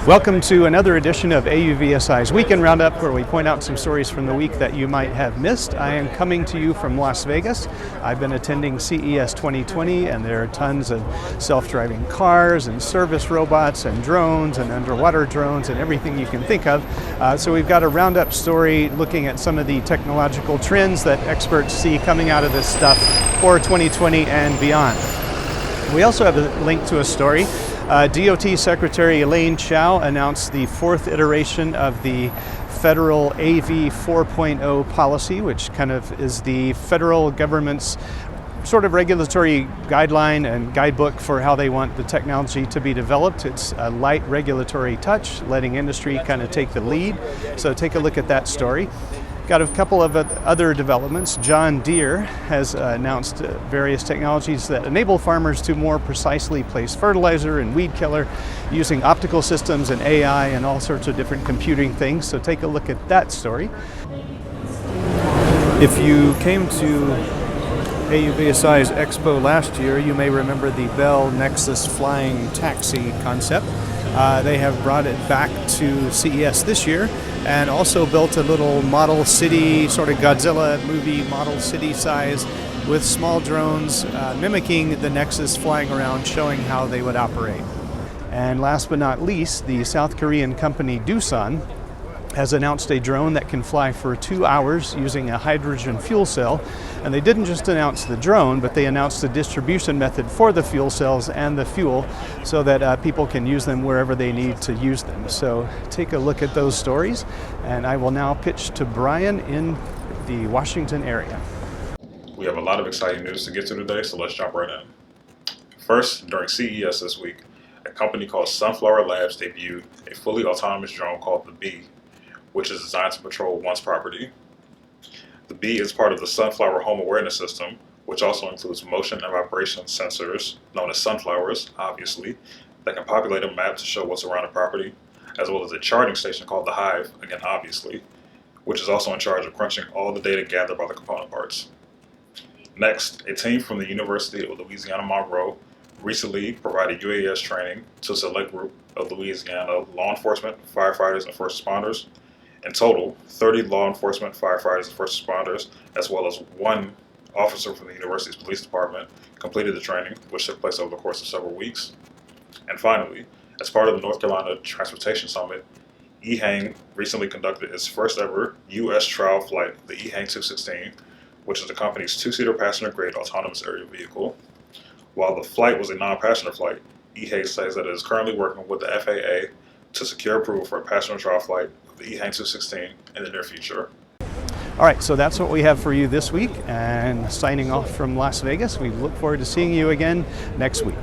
Welcome to another edition of AUVSI's Weekend Roundup, where we point out some stories from the week that you might have missed. I am coming to you from Las Vegas. I've been attending CES 2020, and there are tons of self-driving cars and service robots and drones and underwater drones and everything you can think of. So we've got a roundup story looking at some of the technological trends that experts see coming out of this stuff for 2020 and beyond. We also have a link to a story. DOT Secretary Elaine Chao announced the fourth iteration of the federal AV 4.0 policy, which kind of is the federal government's sort of regulatory guideline and guidebook for how they want the technology to be developed. It's a light regulatory touch, letting industry kind of take the lead. So take a look at that story. Got a couple of other developments. Deere has announced various technologies that enable farmers to more precisely place fertilizer and weed killer using optical systems and AI and all sorts of different computing things. So take a look at that story. If you came to AUVSI's Expo last year, you may remember the Bell Nexus flying taxi concept. They have brought it back to CES this year and also built a little model city, sort of Godzilla movie model city size with small drones mimicking the Nexus flying around, showing how they would operate. And last but not least, the South Korean company Doosan has announced a drone that can fly for 2 hours using a hydrogen fuel cell. And they didn't just announce the drone, but they announced the distribution method for the fuel cells and the fuel so that people can use them wherever they need to use them. So take a look at those stories, and I will now pitch to Brian in the Washington area. We have a lot of exciting news to get to today, so let's jump right in. First, during CES this week, a company called Sunflower Labs debuted a fully autonomous drone called the Bee, which is designed to patrol one's property. The Bee is part of the Sunflower Home Awareness System, which also includes motion and vibration sensors, known as sunflowers, obviously, that can populate a map to show what's around a property, as well as a charging station called the Hive, again obviously, which is also in charge of crunching all the data gathered by the component parts. Next, a team from the University of Louisiana Monroe recently provided UAS training to a select group of Louisiana law enforcement, firefighters, and first responders. In total, 30 law enforcement, firefighters, and first responders, as well as one officer from the university's police department, completed the training, which took place over the course of several weeks. And finally, as part of the North Carolina Transportation Summit, EHang recently conducted its first ever U.S. trial flight, the EHang 216, which is the company's two-seater passenger-grade autonomous aerial vehicle. While the flight was a non-passenger flight, EHang says that it is currently working with the FAA to secure approval for a passenger trial flight of the EHang 216 in the near future. All right, so that's what we have for you this week, and signing off from Las Vegas. We look forward to seeing you again next week.